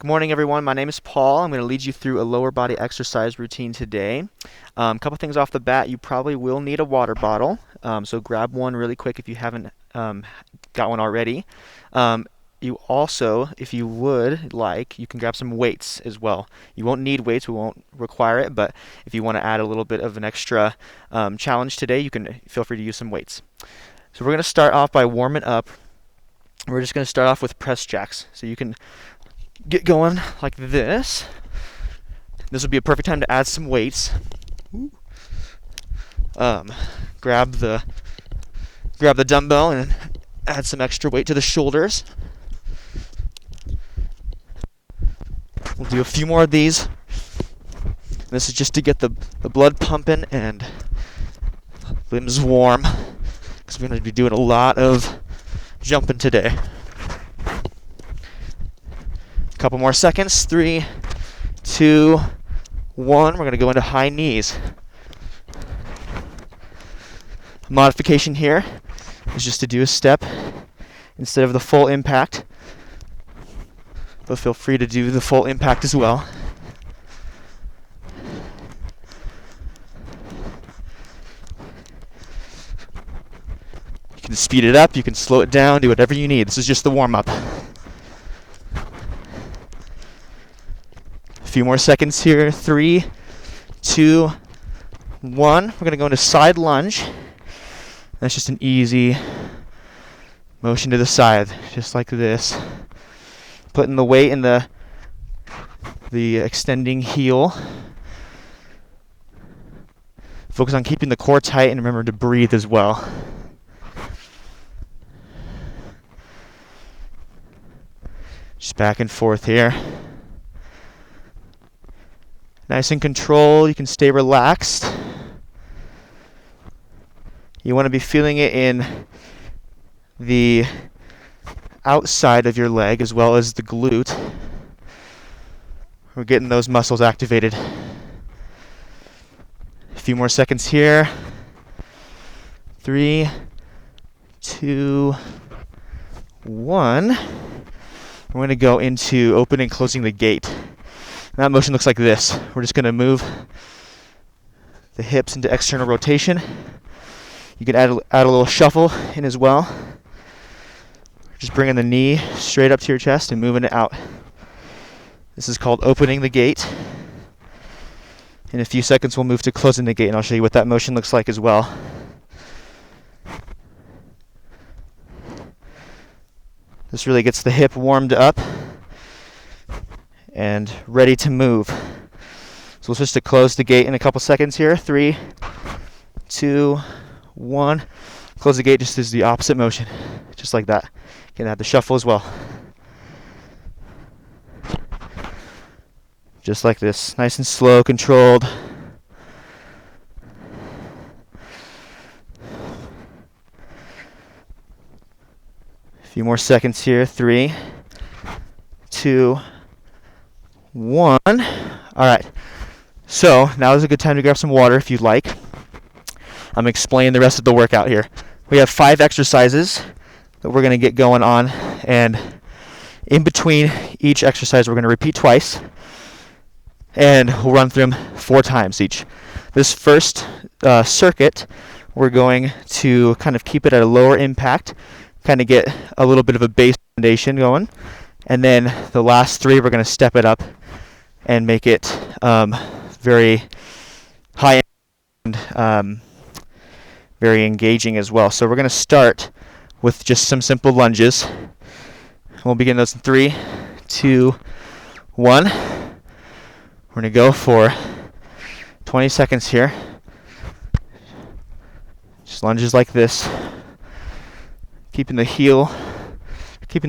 Good morning, everyone. My name is Paul. I'm going to lead you through a lower body exercise routine today. A couple things off the bat. You probably will need a water bottle, so grab one really quick if you haven't got one already. You also, if you would like, you can grab some weights as well. You won't need weights, we won't require it, but if you want to add a little bit of an extra challenge today, you can feel free to use some weights. So we're going to start off by warming up. We're just going to start off with press jacks. So you can get going like this. This would be a perfect time to add some weights. Grab the dumbbell and add some extra weight to the shoulders. We'll do a few more of these. This is just to get the blood pumping and limbs warm, because we're going to be doing a lot of jumping today. Couple more seconds. 3, 2, 1. We're going to go into high knees. Modification here is just to do a step instead of the full impact, but feel free to do the full impact as well. You can speed it up, you can slow it down, do whatever you need. This is just the warm-up. Few more seconds here. 3, 2, 1. We're going to go into side lunge. That's just an easy motion to the side, just like this. Putting the weight in the extending heel. Focus on keeping the core tight and remember to breathe as well. Just back and forth here. Nice and controlled. You can stay relaxed. You want to be feeling it in the outside of your leg as well as the glute. We're getting those muscles activated. A few more seconds here. 3, 2, 1. We're going to go into opening and closing the gate. That motion looks like this. We're just going to move the hips into external rotation. You can add a little shuffle in as well. Just bringing the knee straight up to your chest and moving it out. This is called opening the gate. In a few seconds we'll move to closing the gate, and I'll show you what that motion looks like as well. This really gets the hip warmed up and ready to move. So let's just to close the gate in a couple seconds here. 3, 2, 1. Close the gate just as the opposite motion, just like that. You can add the shuffle as well. Just like this, nice and slow, controlled. A few more seconds here. 3, 2, 1. All right. So now is a good time to grab some water if you'd like. I'm explaining the rest of the workout here. We have 5 exercises that we're going to get going on, and in between each exercise we're going to repeat twice, and we'll run through them 4 times each. This first circuit, we're going to kind of keep it at a lower impact, kind of get a little bit of a base foundation going, and then the last 3 we're going to step it up and make it very high and very engaging as well. So we're going to start with just some simple lunges. We'll begin those in 3, 2, 1. We're going to go for 20 seconds here. Just lunges like this. Keeping the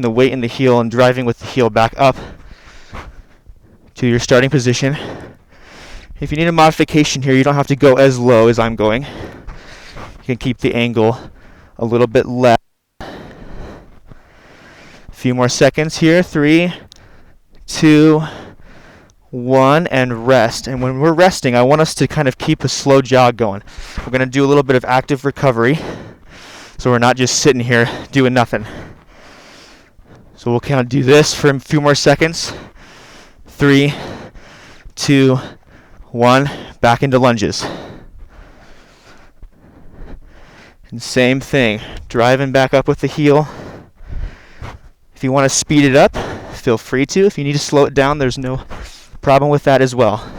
weight in the heel and driving with the heel back up to your starting position. If you need a modification here, you don't have to go as low as I'm going. You can keep the angle a little bit less. A few more seconds here. 3, 2, 1, and rest. And when we're resting, I want us to kind of keep a slow jog going. We're going to do a little bit of active recovery, so we're not just sitting here doing nothing. So we'll kind of do this for a few more seconds. 3, 2, 1. Back into lunges. And same thing, driving back up with the heel. If you want to speed it up, feel free to. If you need to slow it down, there's no problem with that as well.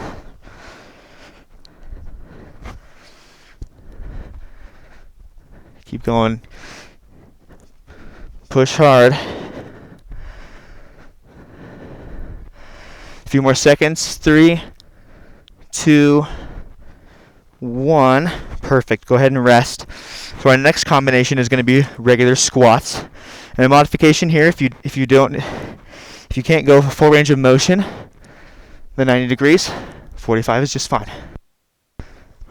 Keep going. Push hard. A few more seconds. 3, 2, 1. Perfect. Go ahead and rest. So our next combination is going to be regular squats. And a modification here, if you can't go full range of motion, the 90 degrees, 45 is just fine.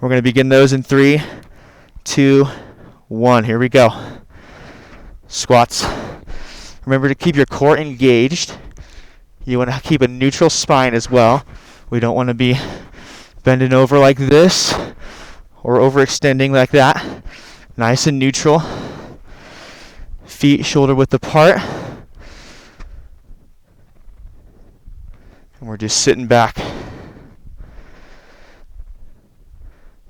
We're going to begin those in 3, 2, 1. Here we go. Squats. Remember to keep your core engaged. You want to keep a neutral spine as well. We don't want to be bending over like this or overextending like that. Nice and neutral. Feet shoulder width apart. And we're just sitting back.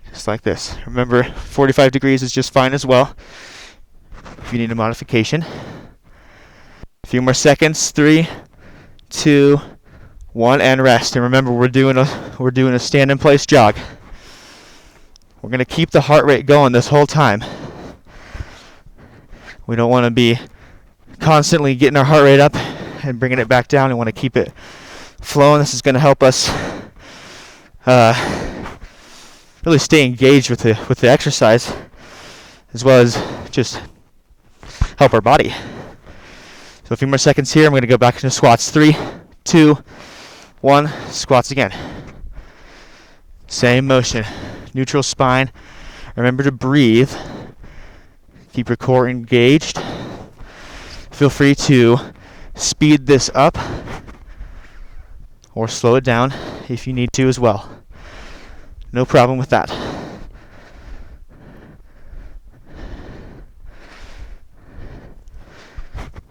Just like this. Remember, 45 degrees is just fine as well if you need a modification. A few more seconds. 3, 2, 1, and rest. And remember, we're doing a stand in place jog. We're going to keep the heart rate going this whole time. We don't want to be constantly getting our heart rate up and bringing it back down. We want to keep it flowing. This is going to help us really stay engaged with the exercise, as well as just help our body. So a few more seconds here. I'm going to go back into squats. 3, 2, 1. Squats again. Same motion. Neutral spine. Remember to breathe. Keep your core engaged. Feel free to speed this up or slow it down if you need to as well. No problem with that.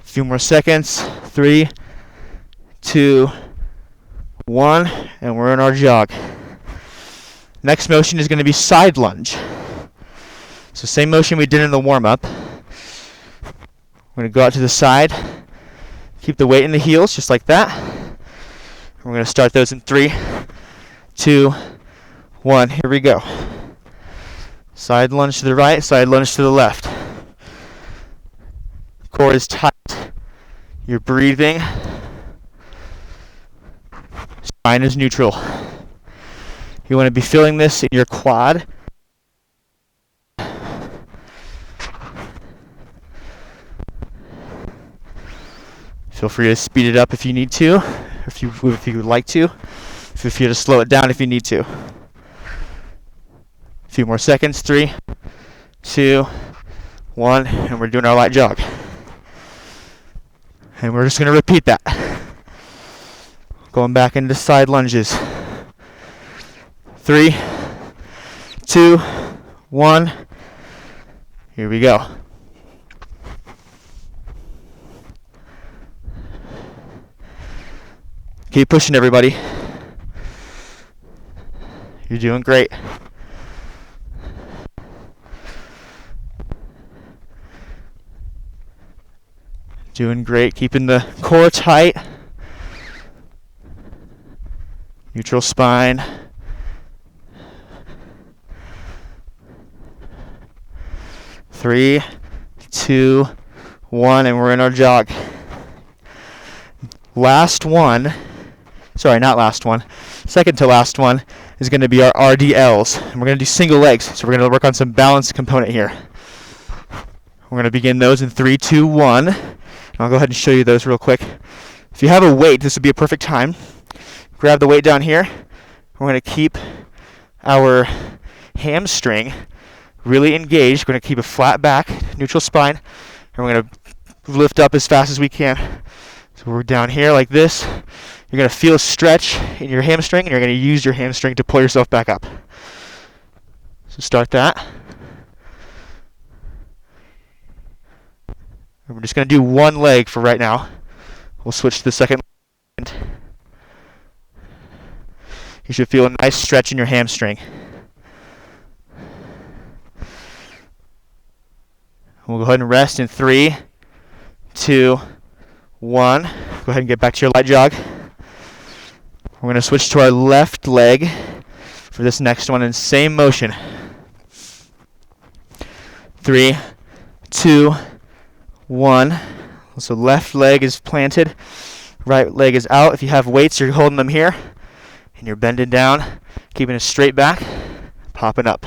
A few more seconds. 3, 2, 1, and we're in our jog. Next motion is going to be side lunge. So same motion we did in the warm-up. We're going to go out to the side. Keep the weight in the heels, just like that. We're going to start those in 3, 2, 1. Here we go. Side lunge to the right, side lunge to the left. Core is tight. You're breathing. Spine is neutral. You want to be feeling this in your quad. Feel free to speed it up if you need to, if you would like to. Feel free to slow it down if you need to. A few more seconds. 3, 2, 1, and we're doing our light jog. And we're just going to repeat that. Going back into side lunges. 3, 2, 1. Here we go. Keep pushing, everybody. You're doing great. Doing great. Keeping the core tight. Neutral spine. Three, 2, 1, and we're in our jog. Last one. Sorry, not last one. Second to last one is going to be our RDLs. And we're going to do single legs. So we're going to work on some balance component here. We're going to begin those in 3, 2, 1. And I'll go ahead and show you those real quick. If you have a weight, this would be a perfect time. Grab the weight down here. We're going to keep our hamstring really engaged. We're going to keep a flat back, neutral spine. And we're going to lift up as fast as we can. So we're down here like this. You're going to feel a stretch in your hamstring, and you're going to use your hamstring to pull yourself back up. So start that. And we're just going to do one leg for right now. We'll switch to the second leg. You should feel a nice stretch in your hamstring. We'll go ahead and rest in 3, 2, 1. Go ahead and get back to your light jog. We're going to switch to our left leg for this next one in same motion. 3, 2, 1. So left leg is planted, right leg is out. If you have weights, you're holding them here, and you're bending down, keeping a straight back, popping up.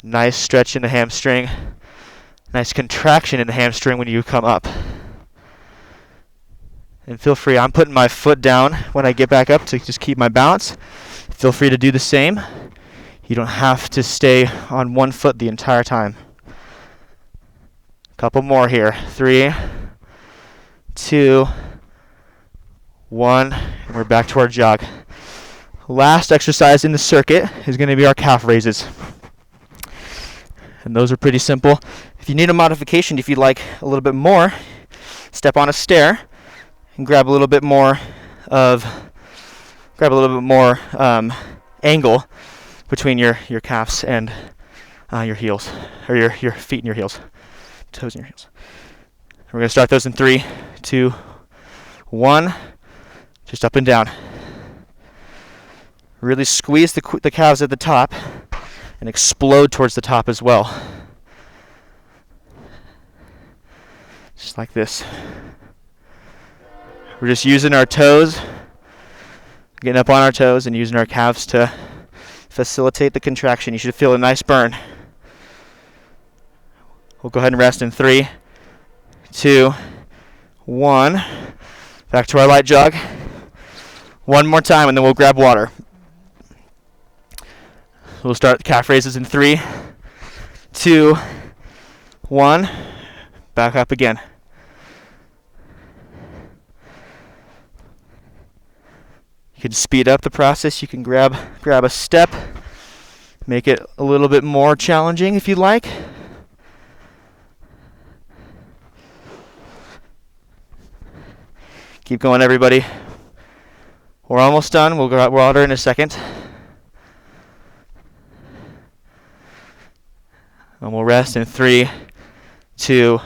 Nice stretch in the hamstring. Nice contraction in the hamstring when you come up. And feel free, I'm putting my foot down when I get back up to just keep my balance. Feel free to do the same. You don't have to stay on one foot the entire time. Couple more here. 3, 2, 1, and we're back to our jog. Last exercise in the circuit is going to be our calf raises. And those are pretty simple. If you need a modification, if you'd like a little bit more, step on a stair and grab a little bit more angle between your calves and your heels, or your feet and your heels, toes and your heels. We're going to start those in 3, 2, 1, just up and down. Really squeeze the calves at the top and explode towards the top as well. Just like this. We're just using our toes, getting up on our toes and using our calves to facilitate the contraction. You should feel a nice burn. We'll go ahead and rest in 3, 2, 1. Back to our light jog. One more time and then we'll grab water. We'll start the calf raises in 3, 2, 1. Back up again. You can speed up the process. You can grab a step, make it a little bit more challenging if you'd like. Keep going, everybody. We're almost done. We'll grab water in a second. And we'll rest in 3, 2,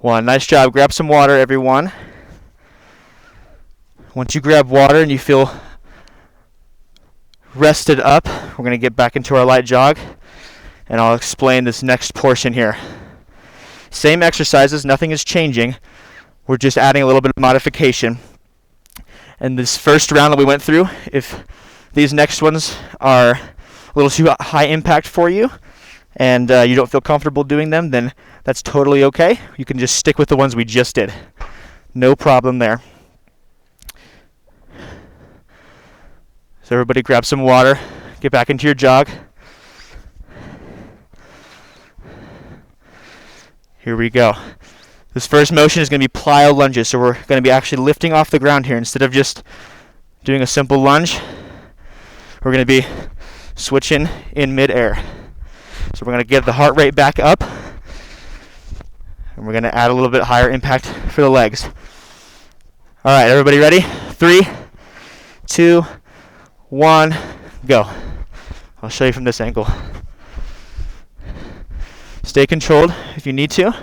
1. Nice job. Grab some water, everyone. Once you grab water and you feel rested up, we're going to get back into our light jog, and I'll explain this next portion here. Same exercises, nothing is changing. We're just adding a little bit of modification. And this first round that we went through, if these next ones are a little too high impact for you, and you don't feel comfortable doing them, then that's totally okay. You can just stick with the ones we just did. No problem there. So everybody grab some water, get back into your jog. Here we go. This first motion is going to be plyo lunges, so we're going to be actually lifting off the ground here. Instead of just doing a simple lunge, we're going to be switching in midair. So we're going to get the heart rate back up, and we're going to add a little bit higher impact for the legs. All right, everybody ready? 3, 2, 1, go. I'll show you from this angle. Stay controlled if you need to.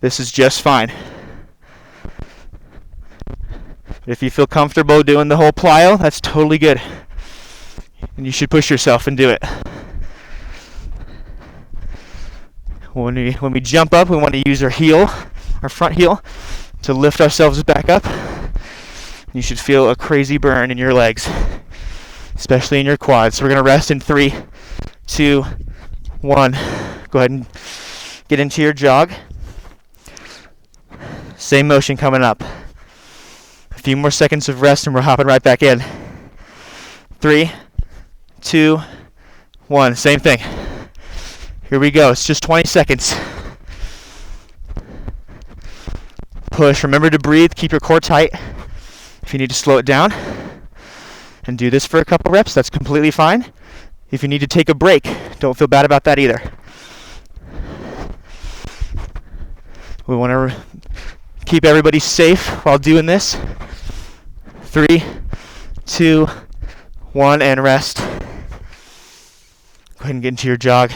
This is just fine. But if you feel comfortable doing the whole plyo, that's totally good. And you should push yourself and do it. When we jump up, we want to use our heel, our front heel, to lift ourselves back up. You should feel a crazy burn in your legs, especially in your quads. So we're going to rest in 3, 2, 1. Go ahead and get into your jog. Same motion coming up. A few more seconds of rest and we're hopping right back in. 3, 2, 1. Same thing. Here we go. It's just 20 seconds. Push. Remember to breathe. Keep your core tight. If you need to slow it down and do this for a couple reps, that's completely fine. If you need to take a break, don't feel bad about that either. We want to keep everybody safe while doing this. 3, 2, 1, and rest. Go ahead and get into your jog.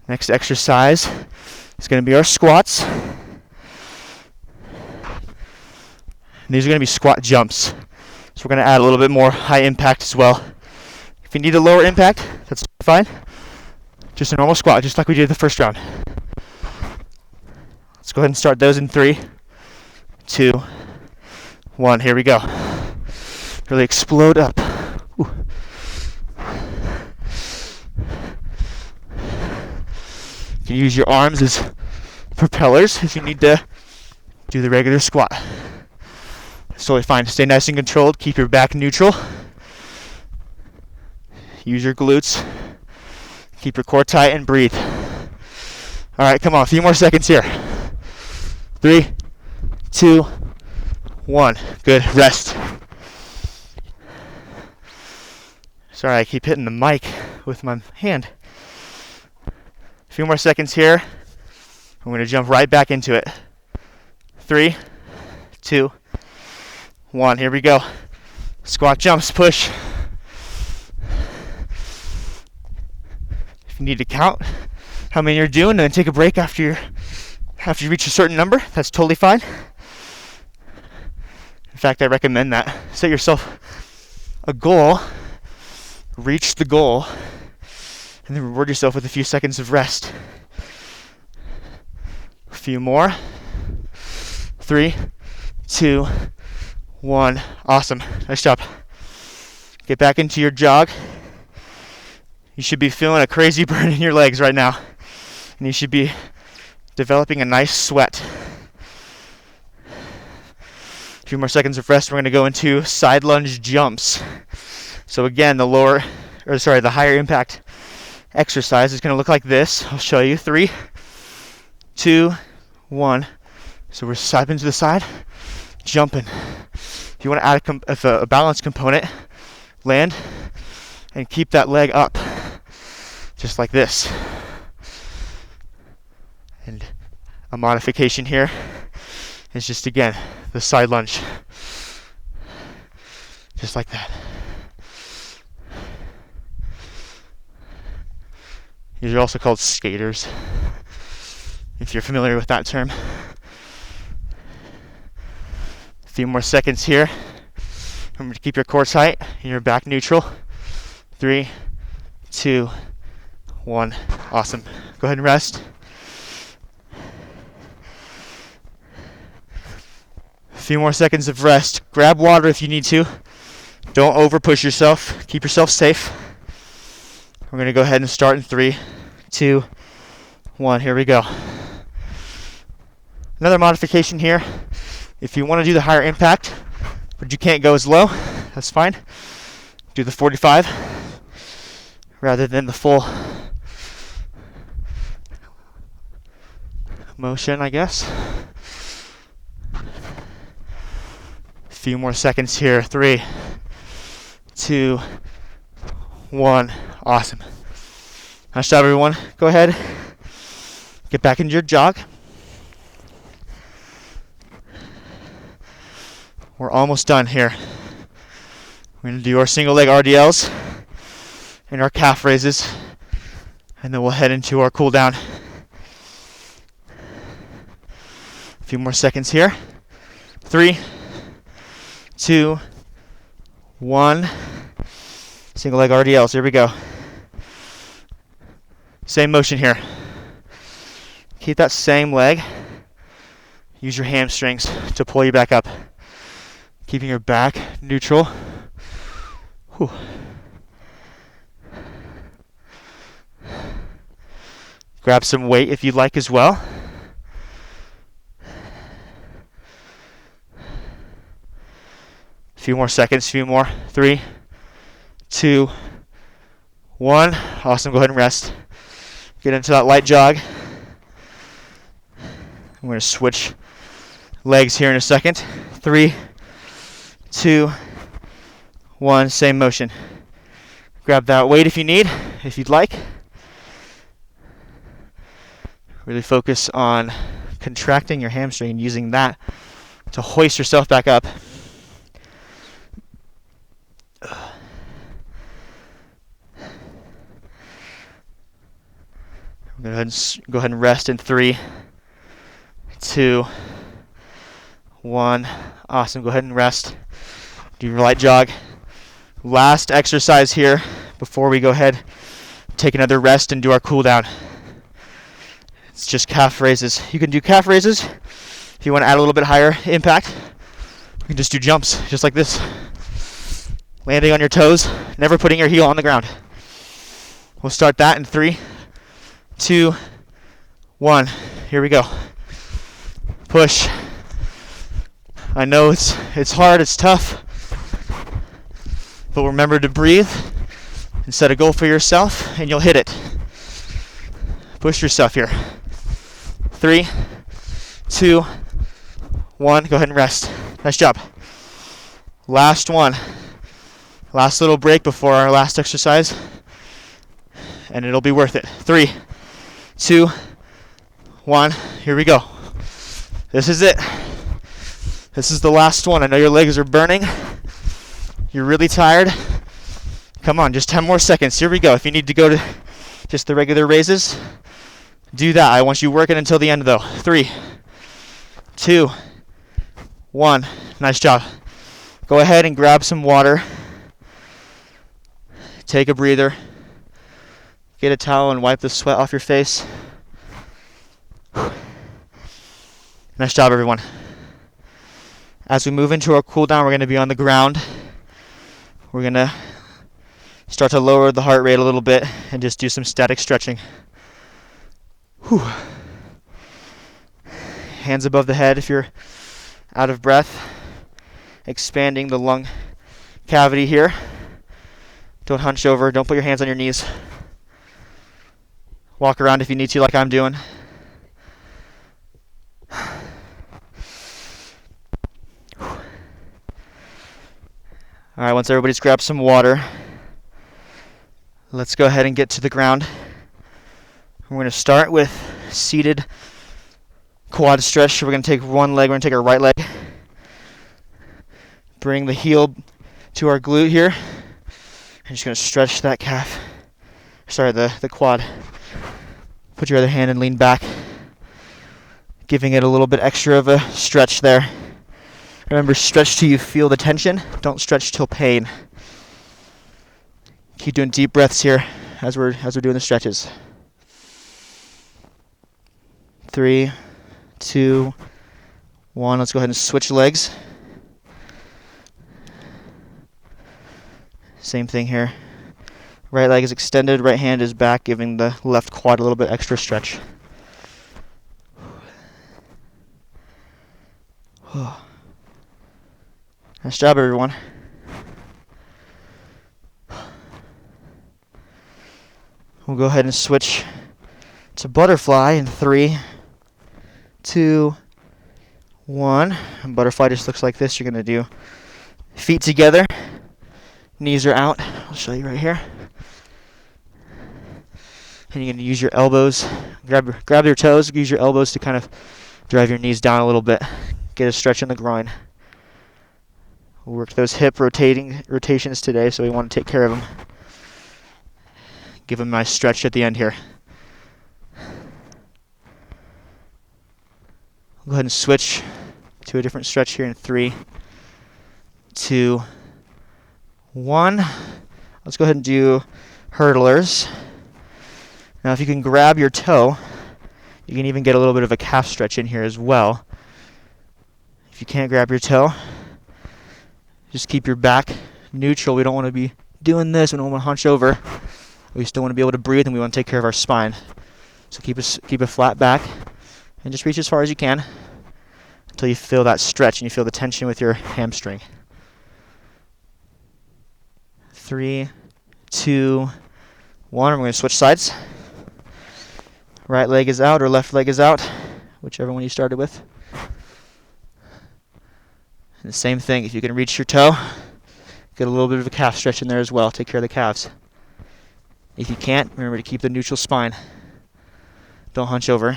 Next exercise is going to be our squats. And these are going to be squat jumps. So we're going to add a little bit more high impact as well. If you need a lower impact, that's fine. Just a normal squat, just like we did the first round. Let's go ahead and start those in 3, 2, 1. Here we go. Really explode up. Ooh. You can use your arms as propellers if you need to do the regular squat. It's totally fine. Stay nice and controlled. Keep your back neutral. Use your glutes. Keep your core tight and breathe. All right, come on. A few more seconds here. 3, 2, 1. Good. Rest. Sorry, I keep hitting the mic with my hand. A few more seconds here. I'm going to jump right back into it. 3, 2, 1. Here we go. Squat jumps, push. If you need to count how many you're doing and then take a break after you reach a certain number, that's totally fine. In fact, I recommend that. Set yourself a goal, reach the goal, and then reward yourself with a few seconds of rest. A few more. 3, 2, 1. Awesome. Nice job. Get back into your jog. You should be feeling a crazy burn in your legs right now. And you should be developing a nice sweat. A few more seconds of rest. We're going to go into side lunge jumps. So again, the higher impact exercise is going to look like this. I'll show you. 3, 2, 1. So we're stepping to the side, jumping. If you want to add a balance component, land and keep that leg up, just like this. And a modification here is just, again, the side lunge. Just like that. These are also called skaters, if you're familiar with that term. A few more seconds here. Remember to keep your core tight and your back neutral. 3, 2, 1. Awesome. Go ahead and rest. A few more seconds of rest. Grab water if you need to. Don't over push yourself. Keep yourself safe. We're going to go ahead and start in 3, 2, 1. Here we go. Another modification here. If you want to do the higher impact, but you can't go as low, that's fine. Do the 45 rather than the full motion, I guess. A few more seconds here. 3, 2, 1. Awesome. Nice job, everyone. Go ahead. Get back into your jog. We're almost done here. We're going to do our single leg RDLs and our calf raises, and then we'll head into our cool down. A few more seconds here. 3, 2, 1. Single leg RDLs. Here we go. Same motion here. Keep that same leg. Use your hamstrings to pull you back up. Keeping your back neutral. Whew. Grab some weight if you'd like as well. A few more seconds, few more. 3, 2, 1. Awesome. Go ahead and rest. Get into that light jog. I'm going to switch legs here in a second. 3, 2, 1. Same motion. Grab that weight if you need, if you'd like. We're Really focus on contracting your hamstring and using that to hoist yourself back up. Go ahead and rest in 3, 2, 1. Awesome. Go ahead and rest. Do your light jog. Last exercise here before we go ahead, take another rest and do our cool down. It's just calf raises. You can do calf raises if you want to add a little bit higher impact. You can just do jumps just like this. Landing on your toes, never putting your heel on the ground. We'll start that in 3, 2, 1. Here we go. Push. I know it's hard, it's tough, but remember to breathe and set a goal for yourself, and you'll hit it. Push yourself here. 3, 2, 1. Go ahead and rest. Nice job. Last one. Last little break before our last exercise, and it'll be worth it. 3, 2, 1. Here we go. This is it. This is the last one. I know your legs are burning. You're really tired. Come on, just 10 more seconds. Here we go. If you need to go to just the regular raises, do that. I want you working until the end, though. 3, 2, 1. Nice job. Go ahead and grab some water. Take a breather. Get a towel and wipe the sweat off your face. Nice job, everyone. As we move into our cool down, we're going to be on the ground. We're going to start to lower the heart rate a little bit and just do some static stretching. Whew. Hands above the head if you're out of breath. Expanding the lung cavity here. Don't hunch over. Don't put your hands on your knees. Walk around if you need to, like I'm doing. All right, once everybody's grabbed some water, let's go ahead and get to the ground. We're going to start with seated quad stretch. We're going to take one leg. We're going to take our right leg. Bring the heel to our glute here. I'm just going to stretch that calf. Sorry, the quad. Put your other hand and lean back, giving it a little bit extra of a stretch there. Remember, stretch till you feel the tension. Don't stretch till pain. Keep doing deep breaths here as we're doing the stretches. 3, 2, 1. Let's go ahead and switch legs. Same thing here. Right leg is extended, right hand is back, giving the left quad a little bit extra stretch. Nice job, everyone. We'll go ahead and switch to butterfly in 3, 2, 1. And butterfly just looks like this. You're going to do feet together. Knees are out. I'll show you right here. And you're going to use your elbows. Grab your toes. Use your elbows to kind of drive your knees down a little bit. Get a stretch in the groin. We'll work those hip rotations today, so we want to take care of them. Give them a nice stretch at the end here. Go ahead and switch to a different stretch here in 3, 2, 1. Let's go ahead and do hurdlers. Now, if you can grab your toe, you can even get a little bit of a calf stretch in here as well. If you can't grab your toe, just keep your back neutral. We don't want to be doing this. We don't want to hunch over. We still want to be able to breathe, and we want to take care of our spine. So keep a flat back, and just reach as far as you can until you feel that stretch and you feel the tension with your hamstring. 3, 2, 1. We're going to switch sides. Right leg is out or left leg is out, whichever one you started with. And the same thing, if you can reach your toe, get a little bit of a calf stretch in there as well. Take care of the calves. If you can't, remember to keep the neutral spine. Don't hunch over.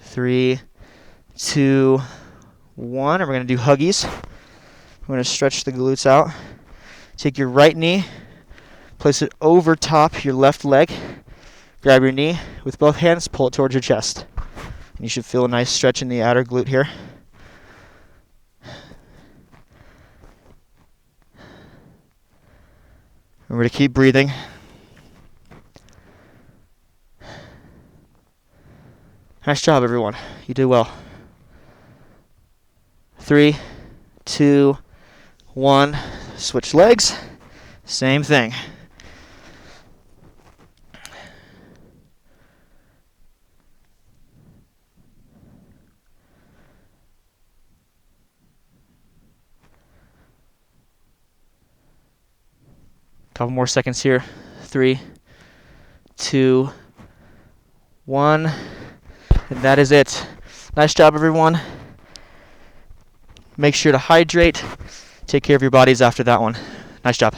Three, 2, 1. And we're going to do huggies. We're going to stretch the glutes out. Take your right knee, place it over top your left leg. Grab your knee with both hands, pull it towards your chest. And you should feel a nice stretch in the outer glute here. Remember to keep breathing. Nice job, everyone. You did well. 3, 2, 1. Switch legs. Same thing. Couple more seconds here. 3, 2, 1. And that is it. Nice job, everyone. Make sure to hydrate. Take care of your bodies after that one. Nice job.